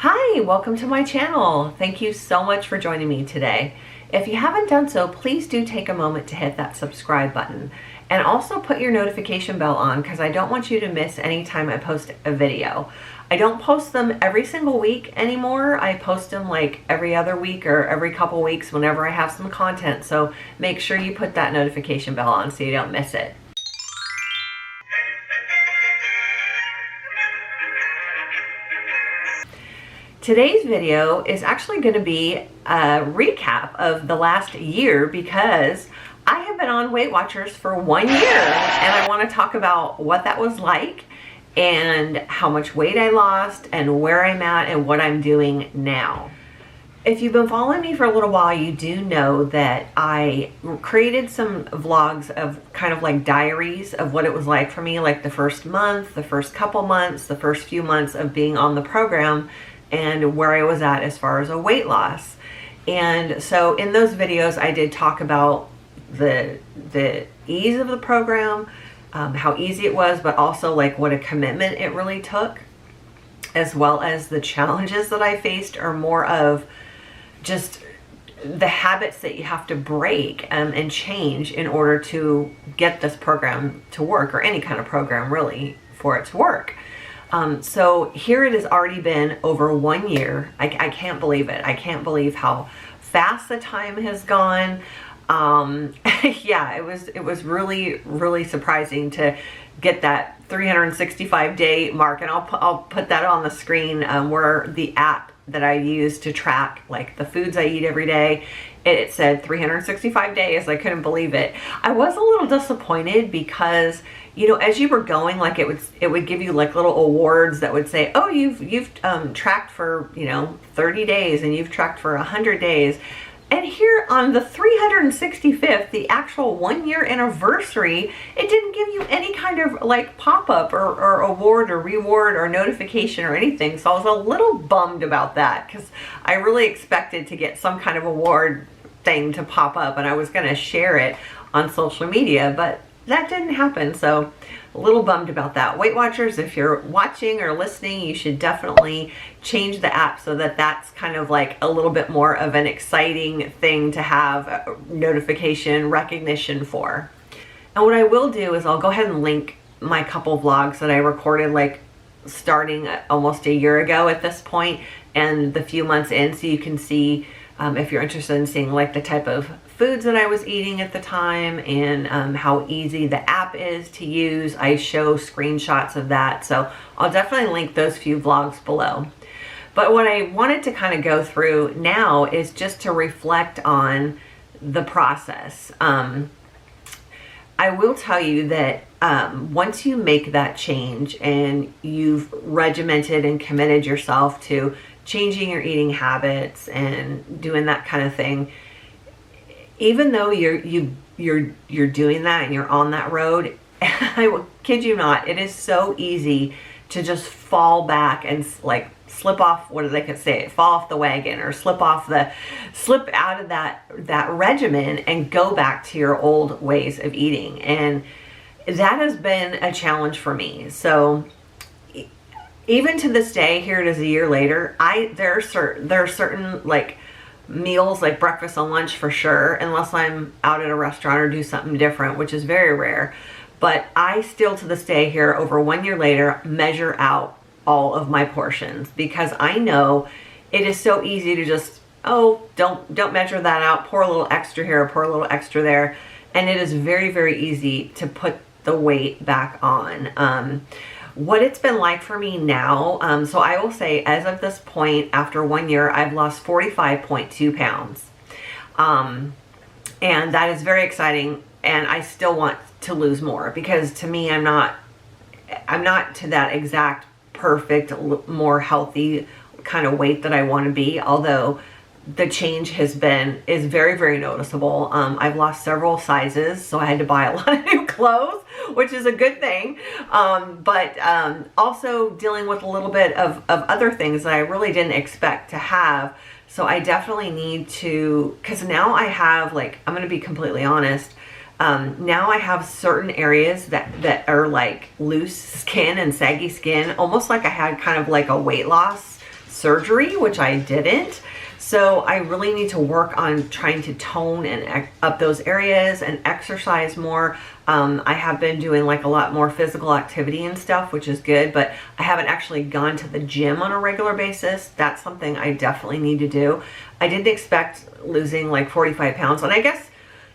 Hi, welcome to my channel. Thank you so much for joining me today. If you haven't done so, please do take a moment to hit that subscribe button and also put your notification bell on because I don't want you to miss any time I post a video. I don't post them every single week anymore. I post them like every other week or every couple weeks whenever I have some content. So make sure you put that notification bell on so you don't miss it. Today's video is actually going to be a recap of the last year because I have been on Weight Watchers for 1 year and I want to talk about what that was like and how much weight I lost and where I'm at and what I'm doing now. If you've been following me for a little while, you do know that I created some vlogs of kind of like diaries of what it was like for me, like the first month, the first couple months, the first few months of being on the program and where I was at as far as a weight loss. And so in those videos, I did talk about the ease of the program, how easy it was, but also like what a commitment it really took, as well as the challenges that I faced are more of just the habits that you have to break and change in order to get this program to work, or any kind of program really, for it to work. So here it has already been over 1 year. I can't believe it. I can't believe how fast the time has gone. Yeah, it was really surprising to get that 365 day mark, and I'll put that on the screen where the app that I use to track like the foods I eat every day. It said 365 days. I couldn't believe it. I was a little disappointed because, you know, as you were going, like it would give you like little awards that would say, oh, you've tracked for, you know, 30 days and you've tracked for 100 days. And here on the 365th, the actual 1 year anniversary, it didn't give you any kind of like pop-up or award or reward or notification or anything. So I was a little bummed about that because I really expected to get some kind of award thing to pop up and I was going to share it on social media, but that didn't happen. So a little bummed about that. Weight Watchers, if you're watching or listening, you should definitely change the app so that that's kind of like a little bit more of an exciting thing to have notification recognition for. And what I will do is I'll go ahead and link my couple vlogs that I recorded like starting almost a year ago at this point and the few months in, so you can see if you're interested in seeing like the type of foods that I was eating at the time and how easy the app is to use. I show screenshots of that, so I'll definitely link those few vlogs below. But what I wanted to kind of go through now is just to reflect on the process. I will tell you that once you make that change and you've regimented and committed yourself to changing your eating habits and doing that kind of thing, even though you're doing that and you're on that road, I will kid you not, it is so easy to just fall back and like slip off, what do they could say, fall off the wagon or slip out of that regimen and go back to your old ways of eating. And that has been a challenge for me. So even to this day, here it is a year later, there are certain like meals, like breakfast and lunch for sure, unless I'm out at a restaurant or do something different, which is very rare. But I still to this day here, over 1 year later, measure out all of my portions because I know it is so easy to just, oh, don't measure that out, pour a little extra here, pour a little extra there. And it is very easy to put the weight back on. What it's been like for me now, so I will say as of this point, after 1 year, I've lost 45.2 pounds. And that is very exciting. And I still want to lose more because to me, I'm not to that exact perfect, more healthy kind of weight that I want to be. Although the change is very noticeable. I've lost several sizes, so I had to buy a lot of new clothes, which is a good thing. But also dealing with a little bit of other things that I really didn't expect to have. So I definitely need to, because now I have, like, I'm going to be completely honest, now I have certain areas that are like loose skin and saggy skin, almost like I had kind of like a weight loss surgery, which I didn't. So I really need to work on trying to tone and up those areas and exercise more. I have been doing like a lot more physical activity and stuff, which is good, but I haven't actually gone to the gym on a regular basis. That's something I definitely need to do. I didn't expect losing like 45 pounds, and I guess,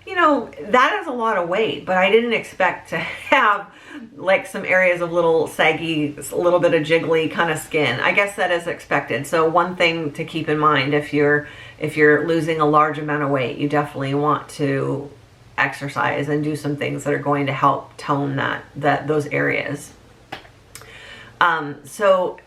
you know, that is a lot of weight, but I didn't expect to have like some areas of little saggy, a little bit of jiggly kind of skin. I guess that is expected. So one thing to keep in mind, if you're losing a large amount of weight, you definitely want to exercise and do some things that are going to help tone those areas. So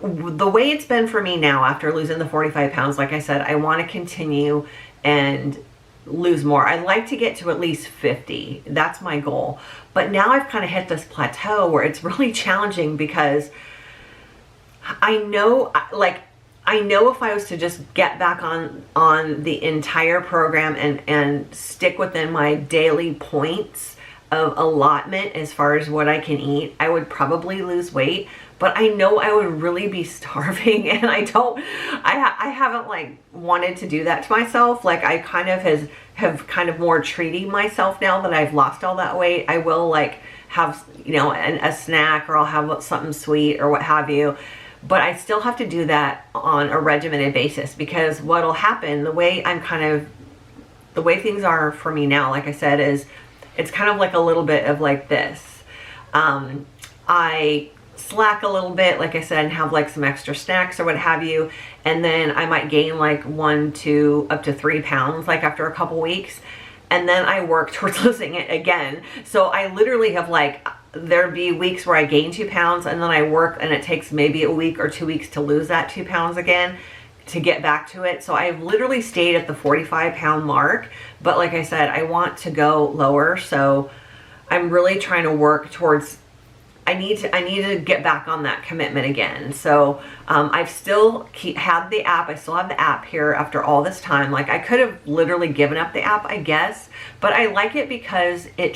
the way it's been for me now after losing the 45 pounds, like I said, I want to continue and lose more. I'd like to get to at least 50. That's my goal. But now I've kind of hit this plateau where it's really challenging, because I know if I was to just get back on the entire program and stick within my daily points of allotment as far as what I can eat, I would probably lose weight. But I know I would really be starving, and I haven't like wanted to do that to myself. Like I kind of have kind of more treating myself now that I've lost all that weight. I will like have, you know, a snack, or I'll have something sweet or what have you. But I still have to do that on a regimented basis, because what'll happen, the way things are for me now, like I said, is it's kind of like a little bit of like this. I slack a little bit, like I said, and have like some extra snacks or what have you, and then I might gain like 1 to up to 3 pounds like after a couple weeks, and then I work towards losing it again. So I literally have like, there'd be weeks where I gain 2 pounds, and then I work and it takes maybe a week or 2 weeks to lose that 2 pounds again to get back to it. So I've literally stayed at the 45 pound mark, but like I said, I want to go lower. So I'm really trying to work towards, I need to get back on that commitment again. So I've still had the app. I still have the app here after all this time. Like I could have literally given up the app, I guess, but I like it because it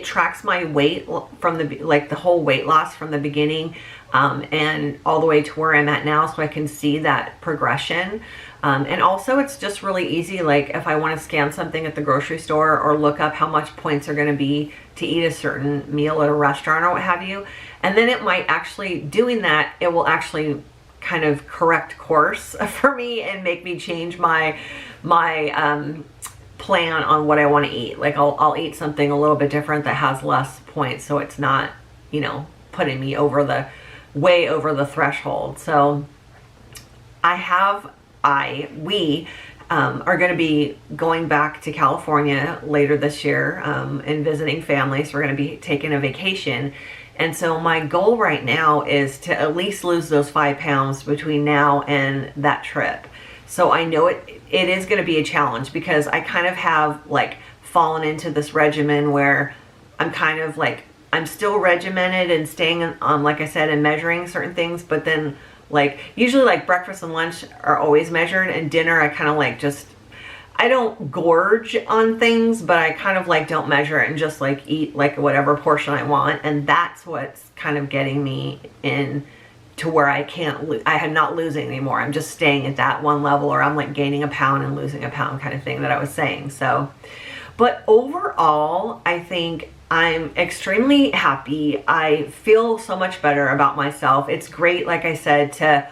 tracks my weight from the whole weight loss from the beginning and all the way to where I'm at now, so I can see that progression. And also it's just really easy. Like if I want to scan something at the grocery store or look up how much points are going to be to eat a certain meal at a restaurant or what have you. And then it might actually, doing that, it will actually kind of correct course for me and make me change my plan on what I want to eat. Like I'll eat something a little bit different that has less points, so it's not, you know, putting me way over the threshold. So we are going to be going back to California later this year and visiting family. So we're going to be taking a vacation. And so my goal right now is to at least lose those 5 pounds between now and that trip. So I know it is going to be a challenge, because I kind of have like fallen into this regimen where I'm kind of like, I'm still regimented and staying on, like I said, and measuring certain things, but then like usually like breakfast and lunch are always measured, and dinner I kind of like just, I don't gorge on things, but I kind of like don't measure it and just like eat like whatever portion I want. And that's what's kind of getting me in to where I am not losing anymore. I'm just staying at that one level, or I'm like gaining a pound and losing a pound kind of thing that I was saying. So, but overall, I think I'm extremely happy. I feel so much better about myself. It's great, like I said, to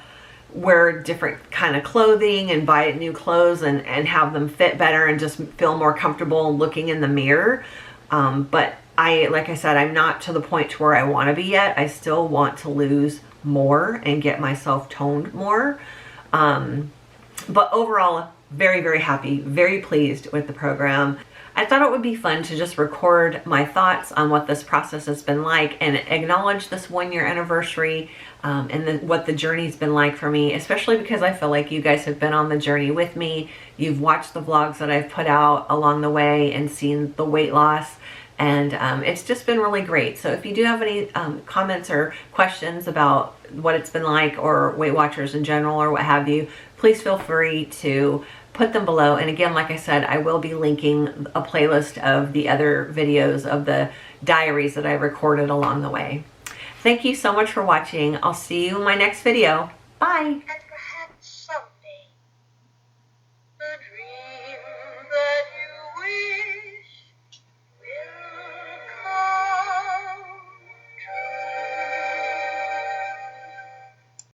wear different kind of clothing and buy new clothes and have them fit better and just feel more comfortable looking in the mirror. But like I said, I'm not to the point to where I want to be yet. I still want to lose more and get myself toned more. But overall, very, very happy, very pleased with the program. I thought it would be fun to just record my thoughts on what this process has been like and acknowledge this 1-year anniversary and what the journey's been like for me, especially because I feel like you guys have been on the journey with me. You've watched the vlogs that I've put out along the way and seen the weight loss, and it's just been really great. So if you do have any comments or questions about what it's been like, or Weight Watchers in general, or what have you, please feel free to put them below. And again, like I said, I will be linking a playlist of the other videos of the diaries that I recorded along the way. Thank you so much for watching. I'll see you in my next video. Bye.